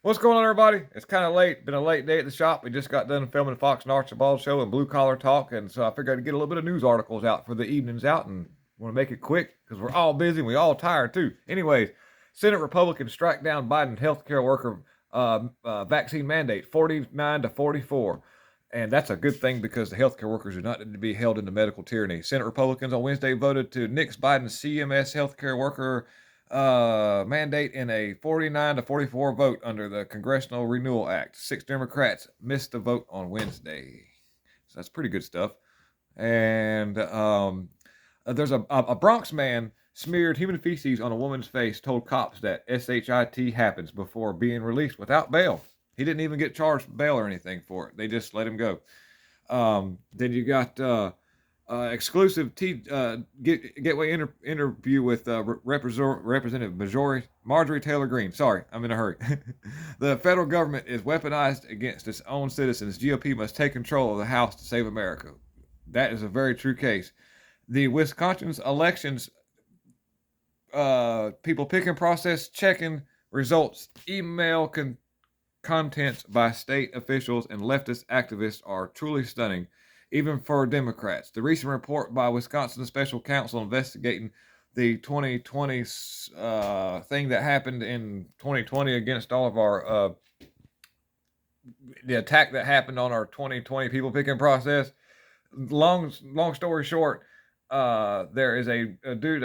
What's going on, everybody? It's kind of late. Been a late day at the shop. We just got done filming Fox and Archibald show and Blue Collar Talk, and so I figured I'd get a little bit of news articles out for the evenings out, and want to make it quick because we're all busy and we all tired too. Anyways, Senate Republicans strike down Biden healthcare worker vaccine mandate 49 to 44. And that's a good thing because the healthcare workers are not to be held into medical tyranny. Senate Republicans on Wednesday voted to nix Biden's CMS healthcare worker mandate in a 49 to 44 vote under the Congressional Renewal Act. 6 Democrats missed the vote on Wednesday. So that's pretty good stuff. And there's a Bronx man smeared human feces on a woman's face, told cops that SHIT happens before being released without bail. He didn't even get charged bail or anything for it. They just let him go. Then you got exclusive Gateway interview with Representative Marjorie Taylor Greene. Sorry, I'm in a hurry. The federal government is weaponized against its own citizens. GOP must take control of the House to save America. That is a very true case. The Wisconsin's elections people picking process checking results email contents by state officials and leftist activists are truly stunning, even for Democrats. The recent report by Wisconsin Special Counsel investigating the 2020 thing that happened in 2020 against all of our the attack that happened on our 2020 people picking process. Long story short, there is a dude,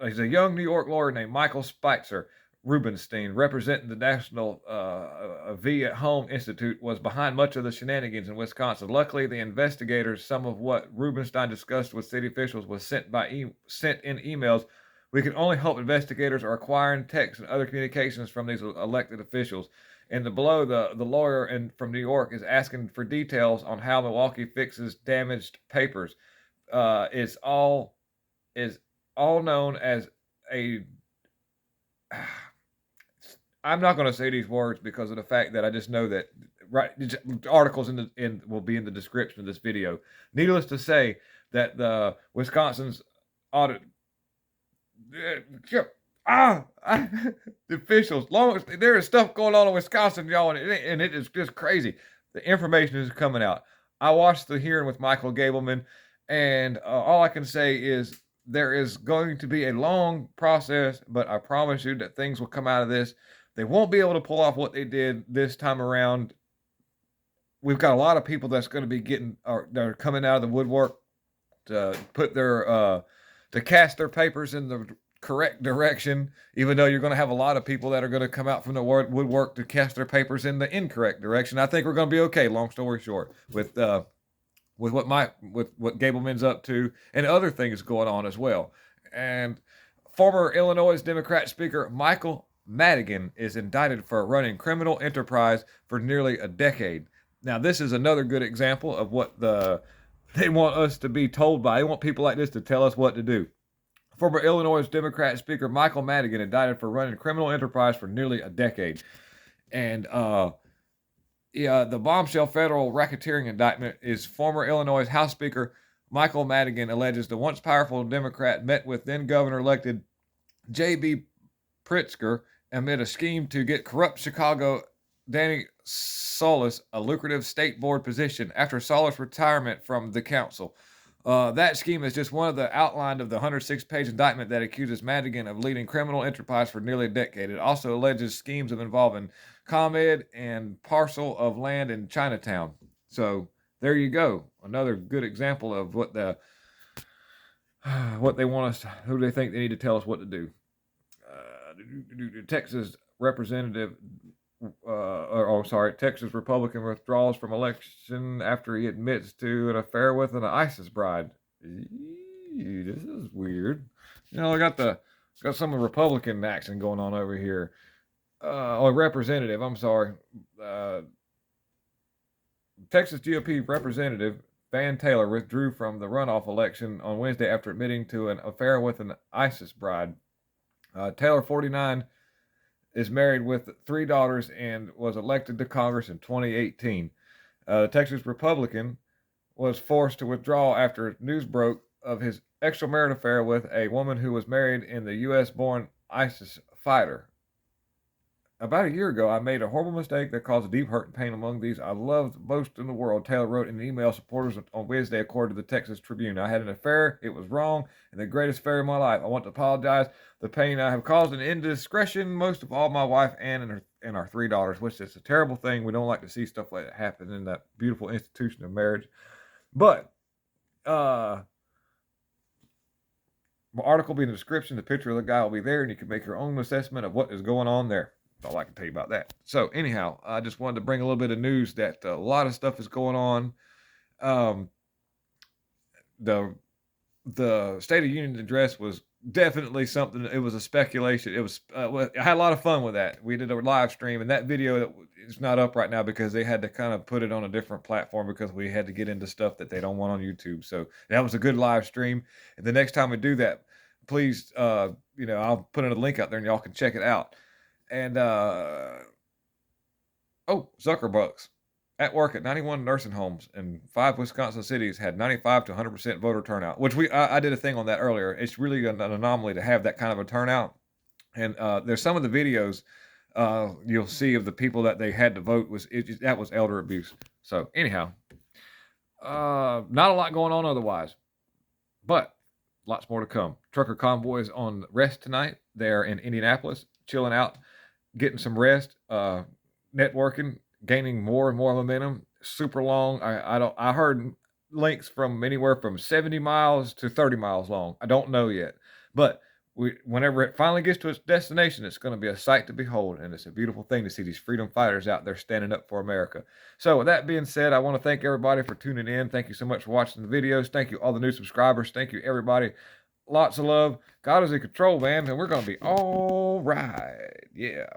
he's a young New York lawyer named Michael Spitzer Rubenstein, representing the National V at Home Institute, was behind much of the shenanigans in Wisconsin. Luckily, the investigators, some of what Rubenstein discussed with city officials was sent in emails. We can only hope investigators are acquiring texts and other communications from these elected officials. And below, the lawyer from New York is asking for details on how Milwaukee fixes damaged papers. Is all known as a. I'm not going to say these words because of the fact that I just know that articles will be in the description of this video. Needless to say, that the Wisconsin's audit the officials, there is stuff going on in Wisconsin, y'all, and it is just crazy. The information is coming out. I watched the hearing with Michael Gableman, and all I can say is there is going to be a long process, but I promise you that things will come out of this. They won't be able to pull off what they did this time around. We've got a lot of people that's going to be they're coming out of the woodwork to put to cast their papers in the correct direction, even though you're going to have a lot of people that are going to come out from the woodwork to cast their papers in the incorrect direction. I think we're going to be okay, long story short, with what Gableman's up to and other things going on as well. And former Illinois Democrat Speaker Michael Madigan is indicted for running criminal enterprise for nearly a decade. Now, this is another good example of what they want us to be told by. They want people like this to tell us what to do. Former Illinois Democrat Speaker Michael Madigan indicted for running criminal enterprise for nearly a decade. And the bombshell federal racketeering indictment is former Illinois House Speaker Michael Madigan alleges the once powerful Democrat met with then governor-elected J.B. Pritzker amid a scheme to get corrupt Chicago Danny Solis a lucrative state board position after Solis' retirement from the council. That scheme is just one of the outline of the 106-page indictment that accuses Madigan of leading criminal enterprise for nearly a decade. It also alleges schemes of involving ComEd and parcel of land in Chinatown. So there you go. Another good example of what they want us, who they think they need to tell us what to do. Texas Texas Republican withdraws from election after he admits to an affair with an ISIS bride. This is weird. I got some Republican action going on over here. Representative, I'm sorry. Texas GOP Representative Van Taylor withdrew from the runoff election on Wednesday after admitting to an affair with an ISIS bride. Taylor, 49, is married with 3 daughters and was elected to Congress in 2018. The Texas Republican was forced to withdraw after news broke of his extramarital affair with a woman who was married in the U.S.-born ISIS fighter. about a year ago, I made a horrible mistake that caused a deep hurt and pain among these I love most in the world. Taylor wrote in an email supporters on Wednesday, according to the Texas Tribune. I had an affair. It was wrong and the greatest affair of my life. I want to apologize. The pain I have caused an indiscretion, most of all my wife Ann and our 3 daughters, which is a terrible thing. We don't like to see stuff like that happen in that beautiful institution of marriage. But my article will be in the description. The picture of the guy will be there, and you can make your own assessment of what is going on there. That's all I can tell you about that. So anyhow, I just wanted to bring a little bit of news that a lot of stuff is going on. The State of Union address was definitely something. It was a speculation. It was. I had a lot of fun with that. We did a live stream, and that video is not up right now because they had to kind of put it on a different platform because we had to get into stuff that they don't want on YouTube. So that was a good live stream. And the next time we do that, please, I'll put in a link out there and y'all can check it out. And Zuckerbucks at work at 91 nursing homes in 5 Wisconsin cities had 95 to 100% voter turnout, which I did a thing on that earlier. It's really an anomaly to have that kind of a turnout. And there's some of the videos you'll see of the people that they had to vote that was elder abuse. So anyhow, not a lot going on otherwise, but lots more to come. Trucker Convoy is on rest tonight. They're in Indianapolis, chilling out, getting some rest, networking, gaining more and more momentum. Super long. I heard lengths from anywhere from 70 miles to 30 miles long. I don't know yet, but whenever it finally gets to its destination, it's going to be a sight to behold, and it's a beautiful thing to see these freedom fighters out there standing up for America. So with that being said, I want to thank everybody for tuning in. Thank you so much for watching the videos. Thank you all the new subscribers. Thank you everybody. Lots of love. God is in control, man, and we're going to be all right. Yeah.